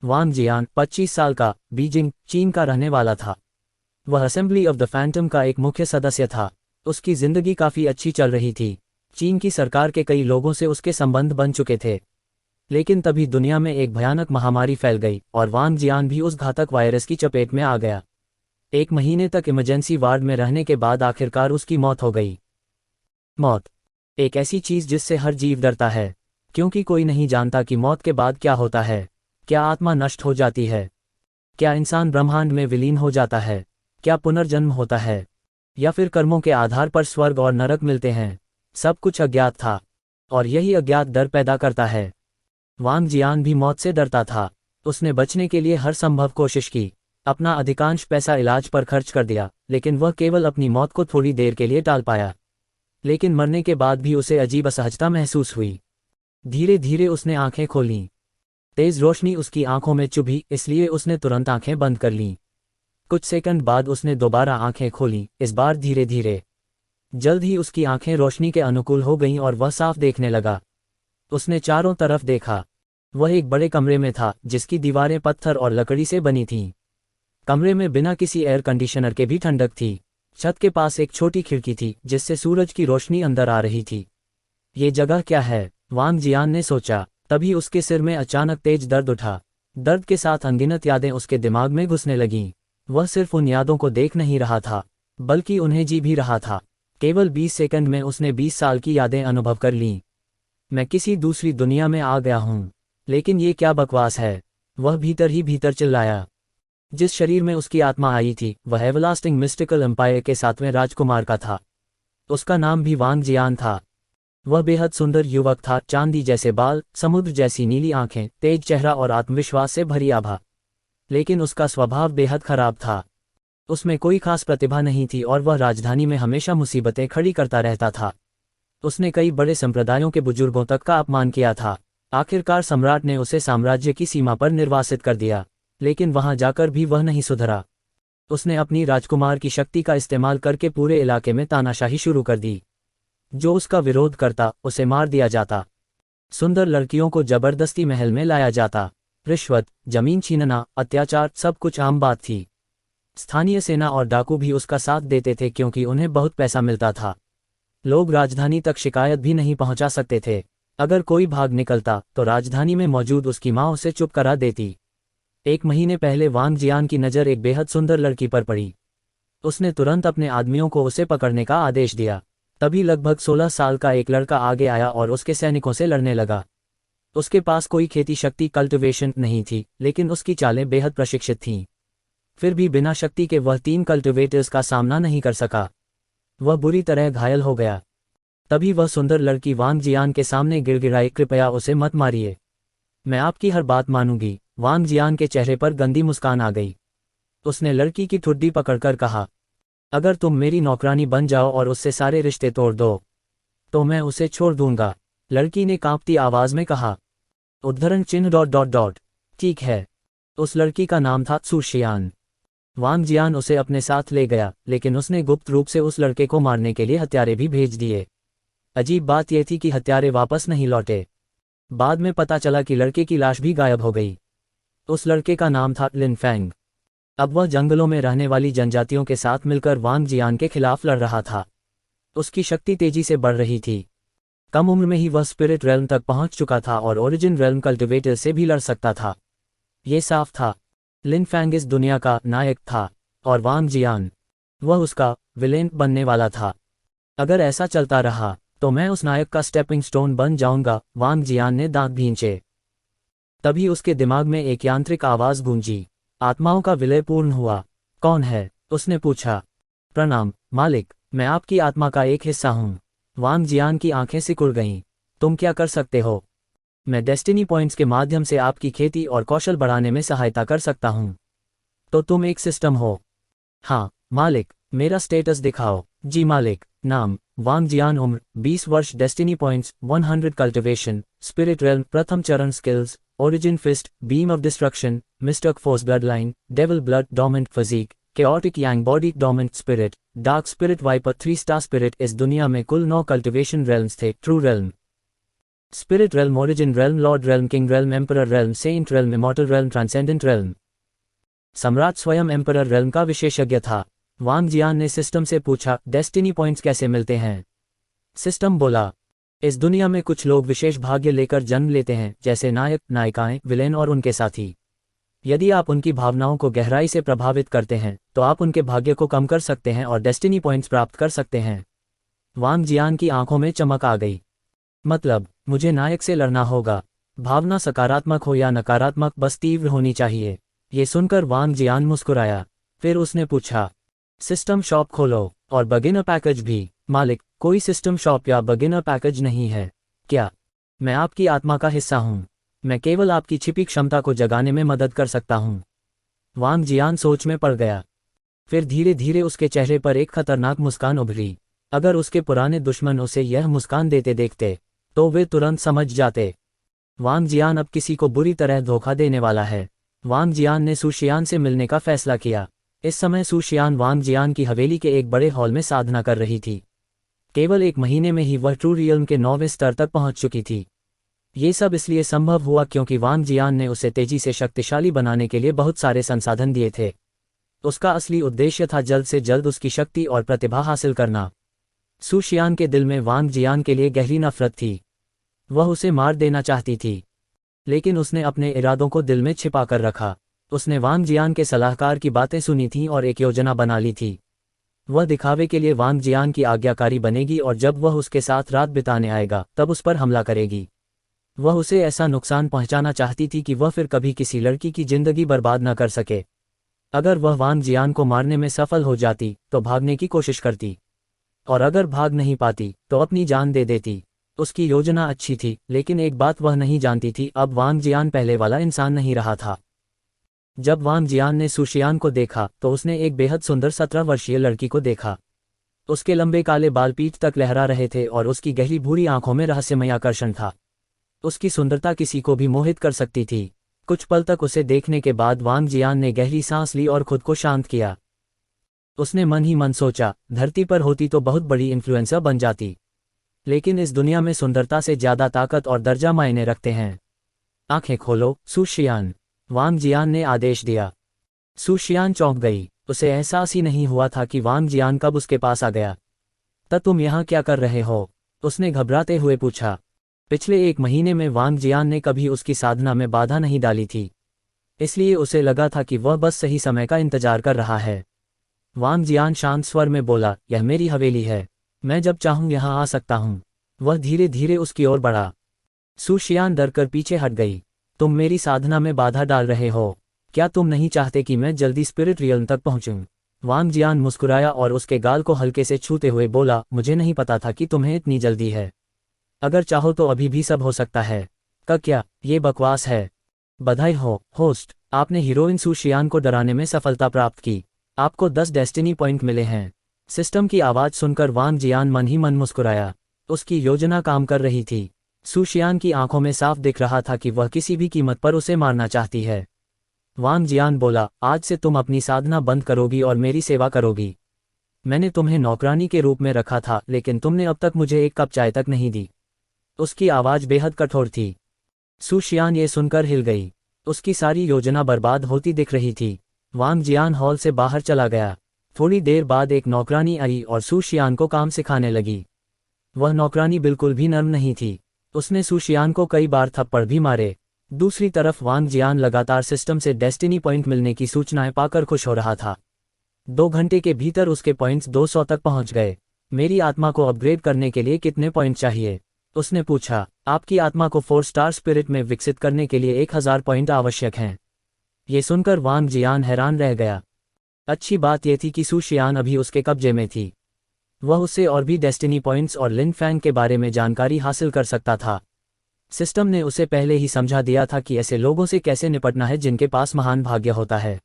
वांग जियान 25 साल का, बीजिंग, चीन का रहने वाला था। वह असेंबली ऑफ द फैंटम का एक मुख्य सदस्य था। उसकी जिंदगी काफ़ी अच्छी चल रही थी। चीन की सरकार के कई लोगों से उसके संबंध बन चुके थे। लेकिन तभी दुनिया में एक भयानक महामारी फैल गई और वांग जियान भी उस घातक वायरस की चपेट में आ गया। 1 महीने तक इमरजेंसी वार्ड में रहने के बाद आखिरकार उसकी मौत हो गई। मौत एक ऐसी चीज जिससे हर जीव डरता है, क्योंकि कोई नहीं जानता कि मौत के बाद क्या होता है। क्या आत्मा नष्ट हो जाती है? क्या इंसान ब्रह्मांड में विलीन हो जाता है? क्या पुनर्जन्म होता है? या फिर कर्मों के आधार पर स्वर्ग और नरक मिलते हैं? सब कुछ अज्ञात था, और यही अज्ञात डर पैदा करता है। वांग जियान भी मौत से डरता था। उसने बचने के लिए हर संभव कोशिश की, अपना अधिकांश पैसा इलाज पर खर्च कर दिया, लेकिन वह केवल अपनी मौत को थोड़ी देर के लिए टाल पाया। लेकिन मरने के बाद भी उसे अजीब असहजता महसूस हुई। धीरे धीरे उसने आंखें खोलीं। तेज रोशनी उसकी आंखों में चुभी, इसलिए उसने तुरंत आंखें बंद कर लीं। कुछ सेकंड बाद उसने दोबारा आंखें खोलीं, इस बार धीरे धीरे। जल्द ही उसकी आंखें रोशनी के अनुकूल हो गईं और वह साफ देखने लगा। उसने चारों तरफ देखा। वह एक बड़े कमरे में था, जिसकी दीवारें पत्थर और लकड़ी से बनी थीं। कमरे में बिना किसी एयर कंडीशनर के भी ठंडक थी। छत के पास एक छोटी खिड़की थी, जिससे सूरज की रोशनी अंदर आ रही थी। ये जगह क्या है? वांग जियान ने सोचा। तभी उसके सिर में अचानक तेज दर्द उठा। दर्द के साथ अनगिनत यादें उसके दिमाग में घुसने लगीं। वह सिर्फ उन यादों को देख नहीं रहा था, बल्कि उन्हें जी भी रहा था। केवल 20 सेकंड में उसने 20 साल की यादें अनुभव कर लीं। मैं किसी दूसरी दुनिया में आ गया हूँ। लेकिन ये क्या बकवास है? वह भीतर ही भीतर चिल्लाया। जिस शरीर में उसकी आत्मा आई थी, वह एवरलास्टिंग मिस्टिकल एम्पायर के 7वें राजकुमार का था। उसका नाम भी वांग जियान था। वह बेहद सुंदर युवक था, चांदी जैसे बाल, समुद्र जैसी नीली आंखें, तेज चेहरा और आत्मविश्वास से भरी आभा। लेकिन उसका स्वभाव बेहद खराब था। उसमें कोई खास प्रतिभा नहीं थी और वह राजधानी में हमेशा मुसीबतें खड़ी करता रहता था। उसने कई बड़े संप्रदायों के बुजुर्गों तक का अपमान किया था। आखिरकार सम्राट ने उसे साम्राज्य की सीमा पर निर्वासित कर दिया, लेकिन वहां जाकर भी वह नहीं सुधरा। उसने अपनी राजकुमार की शक्ति का इस्तेमाल करके पूरे इलाके में तानाशाही शुरू कर दी। जो उसका विरोध करता, उसे मार दिया जाता। सुंदर लड़कियों को जबरदस्ती महल में लाया जाता। रिश्वत, जमीन छीनना, अत्याचार, सब कुछ आम बात थी। स्थानीय सेना और डाकू भी उसका साथ देते थे, क्योंकि उन्हें बहुत पैसा मिलता था। लोग राजधानी तक शिकायत भी नहीं पहुंचा सकते थे। अगर कोई भाग निकलता तो राजधानी में मौजूद उसकी माँ उसे चुप करा देती। 1 महीने पहले वांग जियान की नज़र एक बेहद सुंदर लड़की पर पड़ी। उसने तुरंत अपने आदमियों को उसे पकड़ने का आदेश दिया। तभी लगभग 16 साल का एक लड़का आगे आया और उसके सैनिकों से लड़ने लगा। उसके पास कोई खेती शक्ति कल्टिवेशन नहीं थी, लेकिन उसकी चालें बेहद प्रशिक्षित थीं। फिर भी बिना शक्ति के वह 3 कल्टिवेटर्स का सामना नहीं कर सका। वह बुरी तरह घायल हो गया। तभी वह सुंदर लड़की वांग जियान के सामने गिड़गिड़ाई, कृपया उसे मत मारिए, मैं आपकी हर बात मानूंगी। वांग जियान के चेहरे पर गंदी मुस्कान आ गई। उसने लड़की की ठुड्डी पकड़कर कहा, अगर तुम मेरी नौकरानी बन जाओ और उससे सारे रिश्ते तोड़ दो, तो मैं उसे छोड़ दूंगा। लड़की ने कांपती आवाज में कहा। उद्धरण चिन्ह ... ठीक है। उस लड़की का नाम था सुशियान। वांग जियान उसे अपने साथ ले गया, लेकिन उसने गुप्त रूप से उस लड़के को मारने के लिए हत्यारे भी भेज दिए। अजीब बात यह थी कि हत्यारे वापस नहीं लौटे। बाद में पता चला कि लड़के की लाश भी गायब हो गई। उस लड़के का नाम था लिन फैंग। अब वह जंगलों में रहने वाली जनजातियों के साथ मिलकर वांग जियान के खिलाफ लड़ रहा था। उसकी शक्ति तेजी से बढ़ रही थी। कम उम्र में ही वह स्पिरिट रेल्म तक पहुंच चुका था और ओरिजिन रेल्म कल्टिवेटर से भी लड़ सकता था। ये साफ था, लिन फैंग इस दुनिया का नायक था और वांग जियान, वह उसका विलेन बनने वाला था। अगर ऐसा चलता रहा तो मैं उस नायक का स्टेपिंग स्टोन बन जाऊंगा। वांग जियान ने दांत भींचे। तभी उसके दिमाग में एक यांत्रिक आवाज गूंजी। आत्माओं का विलय पूर्ण हुआ। कौन है? उसने पूछा। प्रणाम मालिक, मैं आपकी आत्मा का एक हिस्सा हूँ। वांग जियान की आंखें सिकुड़ गईं। तुम क्या कर सकते हो? मैं डेस्टिनी पॉइंट्स के माध्यम से आपकी खेती और कौशल बढ़ाने में सहायता कर सकता हूँ। तो तुम एक सिस्टम हो? हाँ मालिक। मेरा स्टेटस दिखाओ। जी मालिक। नाम वांग जियान, उम्र 20 वर्ष, destiny points 100 cultivation, spirit realm प्रथम चरण, skills origin fist, beam of destruction, mystic force, bloodline, devil blood, dormant physique, chaotic yang body, dormant spirit, dark spirit, viper, 3 star spirit. इस दुनिया में कुल 9 कल्टिवेशन रेल्म्स थे। True realm spirit realm, origin realm, lord realm, king realm, emperor realm, saint realm, immortal realm, transcendent realm. सम्राट स्वयं emperor realm का विशेषज्ञ था। वांग जियान ने सिस्टम से पूछा, डेस्टिनी पॉइंट्स कैसे मिलते हैं? सिस्टम बोला, इस दुनिया में कुछ लोग विशेष भाग्य लेकर जन्म लेते हैं, जैसे नायक, नायिकाएं, विलेन और उनके साथी। यदि आप उनकी भावनाओं को गहराई से प्रभावित करते हैं तो आप उनके भाग्य को कम कर सकते हैं और डेस्टिनी पॉइंट्स प्राप्त कर सकते हैं। वांग जियान की आंखों में चमक आ गई। मतलब, मुझे नायक से लड़ना होगा। भावना सकारात्मक हो या नकारात्मक, बस तीव्र होनी चाहिए। ये सुनकर वांग जियान मुस्कुराया। फिर उसने पूछा, सिस्टम शॉप खोलो और बिगिनर पैकेज भी। मालिक, कोई सिस्टम शॉप या बिगिनर पैकेज नहीं है। क्या? मैं आपकी आत्मा का हिस्सा हूं। मैं केवल आपकी छिपी क्षमता को जगाने में मदद कर सकता हूं। वांग जियान सोच में पड़ गया। फिर धीरे धीरे उसके चेहरे पर एक खतरनाक मुस्कान उभरी। अगर उसके पुराने दुश्मन उसे यह मुस्कान देते देखते तो वे तुरंत समझ जाते, वांग जियान अब किसी को बुरी तरह धोखा देने वाला है। वांग जियान ने सु शियान से मिलने का फैसला किया। इस समय सु शियान वांग जियान की हवेली के एक बड़े हॉल में साधना कर रही थी। केवल 1 महीने में ही वह ट्रू रियल्म के 9वें स्तर तक पहुंच चुकी थी। ये सब इसलिए संभव हुआ क्योंकि वांग जियान ने उसे तेजी से शक्तिशाली बनाने के लिए बहुत सारे संसाधन दिए थे। उसका असली उद्देश्य था जल्द से जल्द उसकी शक्ति और प्रतिभा हासिल करना। सु शियान के दिल में वांग जियान के लिए गहरी नफरत थी। वह उसे मार देना चाहती थी, लेकिन उसने अपने इरादों को दिल में छिपा कर रखा। उसने वांग जियान के सलाहकार की बातें सुनी थीं और एक योजना बना ली थी। वह दिखावे के लिए वांग जियान की आज्ञाकारी बनेगी और जब वह उसके साथ रात बिताने आएगा तब उस पर हमला करेगी। वह उसे ऐसा नुकसान पहुंचाना चाहती थी कि वह फिर कभी किसी लड़की की जिंदगी बर्बाद न कर सके। अगर वह वांग जियान को मारने में सफल हो जाती तो भागने की कोशिश करती, और अगर भाग नहीं पाती तो अपनी जान दे देती। उसकी योजना अच्छी थी, लेकिन एक बात वह नहीं जानती थी, अब वांग जियान पहले वाला इंसान नहीं रहा था। जब वांग जियान ने सु शियान को देखा तो उसने एक बेहद सुंदर 17 वर्षीय लड़की को देखा। उसके लंबे काले बाल पीठ तक लहरा रहे थे और उसकी गहरी भूरी आंखों में रहस्यमय आकर्षण था। उसकी सुंदरता किसी को भी मोहित कर सकती थी। कुछ पल तक उसे देखने के बाद वांग जियान ने गहरी सांस ली और खुद को शांत किया। उसने मन ही मन सोचा, धरती पर होती तो बहुत बड़ी इन्फ्लुएंसर बन जाती, लेकिन इस दुनिया में सुंदरता से ज्यादा ताकत और दर्जा मायने रखते हैं। आंखें खोलो, सु शियान, वांग जियान ने आदेश दिया। सु शियान चौंक गई। उसे एहसास ही नहीं हुआ था कि वांग जियान कब उसके पास आ गया। तब तुम यहाँ क्या कर रहे हो? उसने घबराते हुए पूछा। पिछले 1 महीने में वांग जियान ने कभी उसकी साधना में बाधा नहीं डाली थी, इसलिए उसे लगा था कि वह बस सही समय का इंतजार कर रहा है। वांग जियान शांत स्वर में बोला, यह मेरी हवेली है, मैं जब चाहूं यहाँ आ सकता हूँ। वह धीरे धीरे उसकी ओर बढ़ा। सु शियान डरकर पीछे हट गई। तुम मेरी साधना में बाधा डाल रहे हो। क्या तुम नहीं चाहते कि मैं जल्दी स्पिरिट रियल्म तक पहुंचूं? वांग जियान मुस्कुराया और उसके गाल को हल्के से छूते हुए बोला, मुझे नहीं पता था कि तुम्हें इतनी जल्दी है। अगर चाहो तो अभी भी सब हो सकता है। क्या ये बकवास है? बधाई हो, होस्ट, आपने हीरोइन सु शियान को डराने में सफलता प्राप्त की। आपको 10 डेस्टिनी पॉइंट मिले हैं। सिस्टम की आवाज सुनकर वांग जियान मन ही मन मुस्कुराया। उसकी योजना काम कर रही थी। सु शियान की आंखों में साफ दिख रहा था कि वह किसी भी कीमत पर उसे मारना चाहती है। वांग जियान बोला, आज से तुम अपनी साधना बंद करोगी और मेरी सेवा करोगी। मैंने तुम्हें नौकरानी के रूप में रखा था, लेकिन तुमने अब तक मुझे 1 कप चाय तक नहीं दी। उसकी आवाज बेहद कठोर थी। सु शियान ये सुनकर हिल गई। उसकी सारी योजना बर्बाद होती दिख रही थी। वांग जियान हॉल से बाहर चला गया। थोड़ी देर बाद एक नौकरानी आई और सु शियान को काम सिखाने लगी। वह नौकरानी बिल्कुल भी नर्म नहीं थी। उसने सु शियान को कई बार थप्पड़ भी मारे। दूसरी तरफ वांग जियान लगातार सिस्टम से डेस्टिनी पॉइंट मिलने की सूचनाएं पाकर खुश हो रहा था। 2 घंटे के भीतर उसके पॉइंट्स 200 तक पहुंच गए। मेरी आत्मा को अपग्रेड करने के लिए कितने पॉइंट चाहिए? उसने पूछा। आपकी आत्मा को 4 स्टार स्पिरिट में विकसित करने के लिए 1000 पॉइंट आवश्यक हैं। ये सुनकर वांग जियान हैरान रह गया। अच्छी बात यह थी कि सु शियान अभी उसके कब्जे में थी। वह उससे और भी डेस्टिनी पॉइंट्स और लिन फैंग के बारे में जानकारी हासिल कर सकता था। सिस्टम ने उसे पहले ही समझा दिया था कि ऐसे लोगों से कैसे निपटना है जिनके पास महान भाग्य होता है।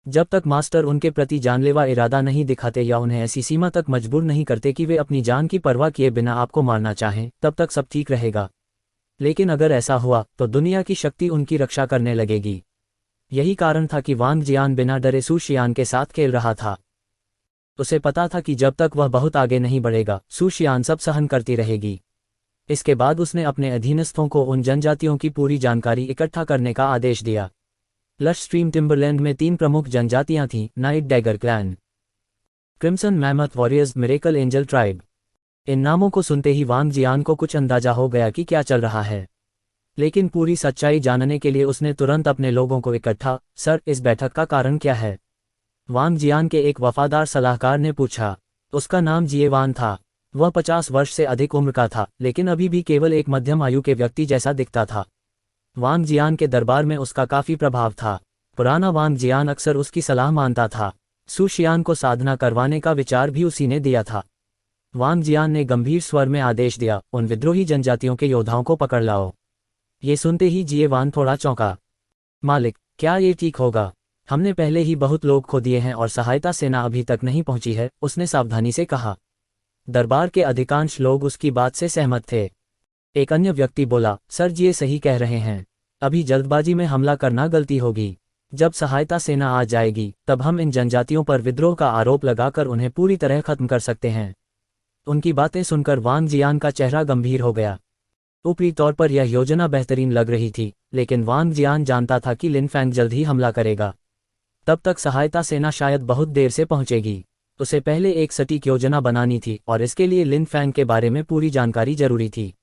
जब तक मास्टर उनके प्रति जानलेवा इरादा नहीं दिखाते या उन्हें ऐसी सीमा तक मजबूर नहीं करते कि वे अपनी जान की परवाह किए बिना आपको मारना चाहें, तब तक सब ठीक रहेगा। लेकिन अगर ऐसा हुआ तो दुनिया की शक्ति उनकी रक्षा करने लगेगी। यही कारण था कि वांग जियान बिना डरे सु शियान के साथ खेल रहा था। उसे पता था कि जब तक वह बहुत आगे नहीं बढ़ेगा, सु शियान सब सहन करती रहेगी। इसके बाद उसने अपने अधीनस्थों को उन जनजातियों की पूरी जानकारी इकट्ठा करने का आदेश दिया। लश स्ट्रीम टिम्बरलैंड में 3 प्रमुख जनजातियां थीं, night dagger clan, crimson mammoth warriors, miracle angel tribe. इन नामों को सुनते ही वांग जियान को कुछ अंदाजा हो गया कि क्या चल रहा है, लेकिन पूरी सच्चाई जानने के लिए उसने तुरंत अपने लोगों को इकट्ठा। सर, इस बैठक का कारण क्या है? वांग जियान के एक वफादार सलाहकार ने पूछा। उसका नाम जिएवान था। वह 50 वर्ष से अधिक उम्र का था, लेकिन अभी भी केवल एक मध्यम आयु के व्यक्ति जैसा दिखता था। वांग जियान के दरबार में उसका काफी प्रभाव था। पुराना वांग जियान अक्सर उसकी सलाह मानता था। सु शियान को साधना करवाने का विचार भी उसी ने दिया था। वांग जियान ने गंभीर स्वर में आदेश दिया, उन विद्रोही जनजातियों के योद्धाओं को पकड़ लाओ। ये सुनते ही जिएवान थोड़ा चौंका। मालिक, क्या ये ठीक होगा? हमने पहले ही बहुत लोग खो दिए हैं और सहायता सेना अभी तक नहीं पहुंची है, उसने सावधानी से कहा। दरबार के अधिकांश लोग उसकी बात से सहमत थे। एक अन्य व्यक्ति बोला, सर जी ये सही कह रहे हैं, अभी जल्दबाजी में हमला करना गलती होगी। जब सहायता सेना आ जाएगी तब हम इन जनजातियों पर विद्रोह का आरोप लगाकर उन्हें पूरी तरह खत्म कर सकते हैं। उनकी बातें सुनकर वांग जियान का चेहरा गंभीर हो गया। ऊपरी तौर पर यह योजना बेहतरीन लग रही थी, लेकिन वांग जियान जानता था कि लिन फैंग जल्द ही हमला करेगा। तब तक सहायता सेना शायद बहुत देर से पहुंचेगी। उसे पहले एक सटीक योजना बनानी थी और इसके लिए लिन फैंग के बारे में पूरी जानकारी जरूरी थी।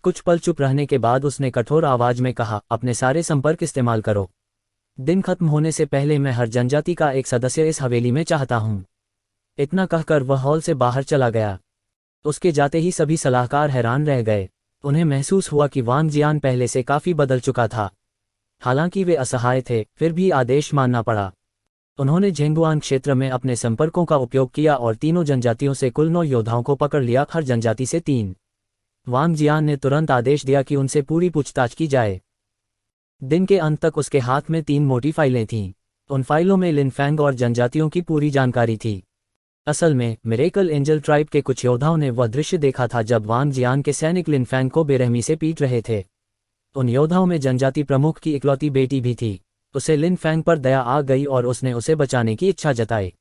कुछ पल चुप रहने के बाद उसने कठोर आवाज में कहा, अपने सारे संपर्क इस्तेमाल करो। दिन खत्म होने से पहले मैं हर जनजाति का एक सदस्य इस हवेली में चाहता हूं। इतना कहकर वह हॉल से बाहर चला गया। उसके जाते ही सभी सलाहकार हैरान रह गए। उन्हें महसूस हुआ कि वांग जियान पहले से काफी बदल चुका था। हालांकि वे असहाय थे, फिर भी आदेश मानना पड़ा। उन्होंने झेंगुआन क्षेत्र में अपने संपर्कों का उपयोग किया और तीनों जनजातियों से कुल 9 योद्धाओं को पकड़ लिया, हर जनजाति से 3। वांग जियान ने तुरंत आदेश दिया कि उनसे पूरी पूछताछ की जाए। दिन के अंत तक उसके हाथ में 3 मोटी फाइलें थीं। उन फाइलों में लिन फैंग और जनजातियों की पूरी जानकारी थी। असल में मिरेकल एंजल ट्राइब के कुछ योद्धाओं ने वह दृश्य देखा था जब वांग जियान के सैनिक लिन फैंग को बेरहमी से पीट रहे थे। उन योद्धाओं में जनजाति प्रमुख की इकलौती बेटी भी थी। उसे लिन फैंग पर दया आ गई और उसने उसे बचाने की इच्छा जताई।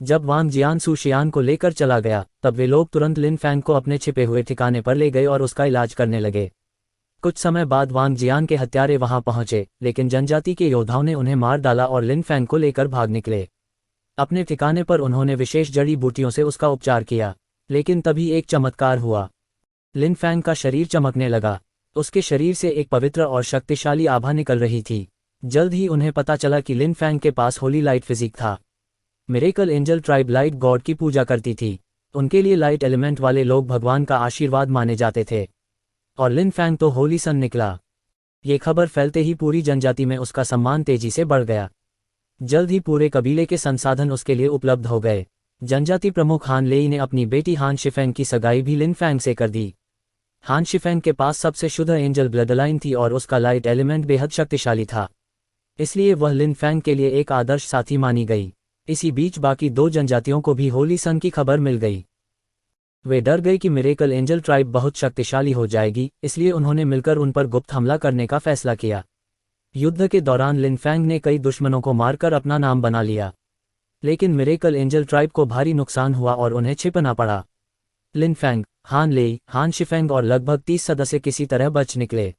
जब वांग जियान सु शियान को लेकर चला गया तब वे लोग तुरंत लिन फैंग को अपने छिपे हुए ठिकाने पर ले गए और उसका इलाज करने लगे। कुछ समय बाद वांग जियान के हत्यारे वहां पहुंचे, लेकिन जनजाति के योद्धाओं ने उन्हें मार डाला और लिन फैंग को लेकर भाग निकले। अपने ठिकाने पर उन्होंने विशेष जड़ी बूटियों से उसका उपचार किया, लेकिन तभी एक चमत्कार हुआ। लिन फैंग का शरीर चमकने लगा। उसके शरीर से एक पवित्र और शक्तिशाली आभा निकल रही थी। जल्द ही उन्हें पता चला कि लिन फैंग के पास होली लाइट फिजिक था। Miracle angel tribe light God की पूजा करती थी। उनके लिए लाइट एलिमेंट वाले लोग भगवान का आशीर्वाद माने जाते थे, और लिन फैंग तो होली सन निकला। ये खबर फैलते ही पूरी जनजाति में उसका सम्मान तेजी से बढ़ गया। जल्द ही पूरे कबीले के संसाधन उसके लिए उपलब्ध हो गए। जनजाति प्रमुख हान लेई ने अपनी बेटी हान शिफेंग की सगाई भी लिन फैंग से कर दी। हान शिफेंग के पास सबसे शुद्ध एंजल ब्लडलाइन थी और उसका लाइट एलिमेंट बेहद शक्तिशाली था, इसलिए वह लिन फैंग के लिए एक आदर्श साथी मानी गई। इसी बीच बाकी 2 जनजातियों को भी होली सन की खबर मिल गई। वे डर गए कि मिरेकल एंजल ट्राइब बहुत शक्तिशाली हो जाएगी, इसलिए उन्होंने मिलकर उन पर गुप्त हमला करने का फैसला किया। युद्ध के दौरान लिन फैंग ने कई दुश्मनों को मारकर अपना नाम बना लिया, लेकिन मिरेकल एंजल ट्राइब को भारी नुकसान हुआ और उन्हें छिपना पड़ा। लिन फैंग, हान लेई, हान शिफेंग और लगभग 30 सदस्य किसी तरह बच निकले।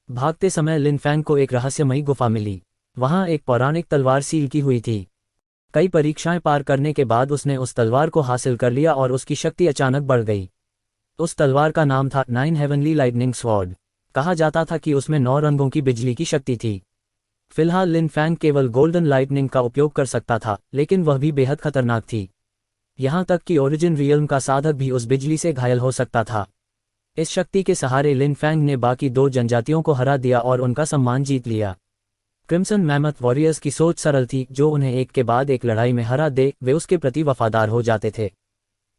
भागते समय लिन फैंग को एक रहस्यमयी गुफा मिली। वहां एक पौराणिक तलवार सील की हुई थी। कई परीक्षाएं पार करने के बाद उसने उस तलवार को हासिल कर लिया और उसकी शक्ति अचानक बढ़ गई। उस तलवार का नाम था 9 हेवनली लाइटनिंग स्वॉर्ड। कहा जाता था कि उसमें 9 रंगों की बिजली की शक्ति थी। फिलहाल लिन फैंग केवल गोल्डन लाइटनिंग का उपयोग कर सकता था, लेकिन वह भी बेहद खतरनाक थी। यहां तक कि ओरिजिन रियल्म का साधक भी उस बिजली से घायल हो सकता था। इस शक्ति के सहारे लिन फैंग ने बाकी 2 जनजातियों को हरा दिया और उनका सम्मान जीत लिया। क्रिम्सन मैमथ वॉरियर्स की सोच सरल थी, जो उन्हें एक के बाद एक लड़ाई में हरा दे, वे उसके प्रति वफादार हो जाते थे।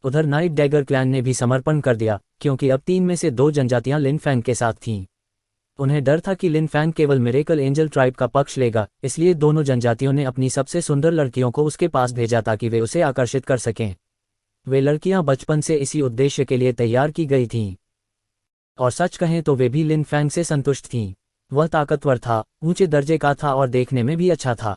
उधर नाइट डैगर क्लैन ने भी समर्पण कर दिया, क्योंकि अब 3 में से 2 जनजातियां लिन फैंग के साथ थीं। उन्हें डर था कि लिन फैंग केवल मिरेकल एंजल ट्राइब का पक्ष लेगा, इसलिए दोनों जनजातियों ने अपनी सबसे सुंदर लड़कियों को उसके पास भेजा ताकि वे उसे आकर्षित कर सकें। वे लड़कियां बचपन से इसी उद्देश्य के लिए तैयार की गई थीं, और सच कहें तो वे भी लिन फैंग से संतुष्ट थीं। वह ताकतवर था, ऊंचे दर्जे का था और देखने में भी अच्छा था।